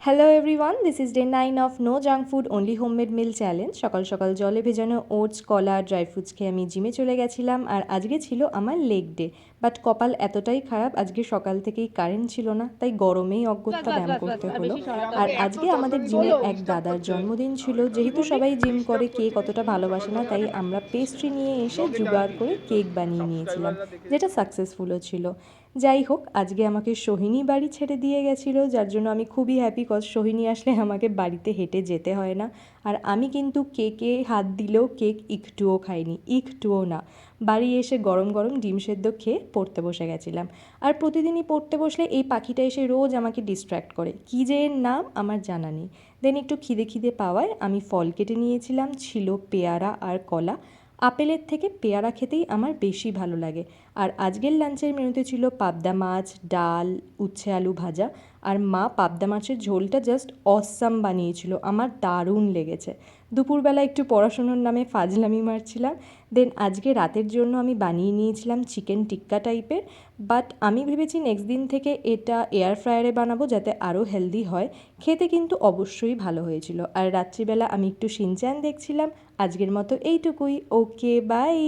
Hello everyone, this is day 9 of no junk food only homemade meal challenge. সকাল সকাল জলে ভেজানো oats, কলা, ড্রাই ফ্রুটস খেয়ে আমি জিমে চলে গেছিলাম। আর আজকে ছিল আমার লেগ ডে, বাট কপাল এতটাই খারাপ, আজকে সকাল থেকেই কারেন্ট ছিল না, তাই গরমেই অগত্যা ব্যায়াম করতে হলো। আর আজকে আমাদের জিমে এক দাদার জন্মদিন ছিল। যেহেতু সবাই জিম করে, কে কতটা ভালোবাসে না, তাই আমরা পেস্ট্রি নিয়ে এসে জোগাড় করে কেক বানিয়ে নিয়েছিলাম, যেটা সাকসেসফুলও ছিল। যাই হোক, আজকে আমাকে সোহিনী বাড়ি ছেড়ে দিয়ে গেছিলো, যার জন্য আমি খুবই হ্যাপি, কজ সোহিনী আসলে আমাকে বাড়িতে হেঁটে যেতে হয় না। আর আমি কিন্তু কেকে হাত দিলেও কেক একটুও খাইনি, একটুও না। বাড়ি এসে গরম গরম ডিম সেদ্ধ খেয়ে পড়তে বসে গেছিলাম। আর প্রতিদিনই পড়তে বসলে এই পাখিটা এসে রোজ আমাকে ডিস্ট্র্যাক্ট করে, কী যে এর নাম আমার জানা নেই। দেন একটু খিদে খিদে পাওয়ায় আমি ফল কেটে নিয়েছিলাম, ছিল পেয়ারা আর কলা। আপেলের থেকে পেয়ারা খেতেই আমার বেশি ভালো লাগে। আর আজকের লাঞ্চের মেনুতে ছিল পাবদা মাছ, ডাল, উচ্ছে আলু ভাজা। আর মা পাবদা মাছের ঝোলটা জাস্ট অসাম বানিয়েছিল, আমার দারুণ লেগেছে। দুপুরবেলা একটু পড়াশুনোর নামে ফাজলামি মারছিলাম। দেন আজকে রাতের জন্য আমি বানিয়ে নিয়েছিলাম চিকেন টিক্কা টাইপের, বাট আমি ভেবেছি নেক্সট দিন থেকে এটা এয়ার ফ্রায়ারে বানাবো, যাতে আরও হেলদি হয়। খেতে কিন্তু অবশ্যই ভালো হয়েছিল। আর রাত্রিবেলা আমি একটু শিনচ্যান দেখছিলাম। আজকের মতো এইটুকুই। ওকে, বাই।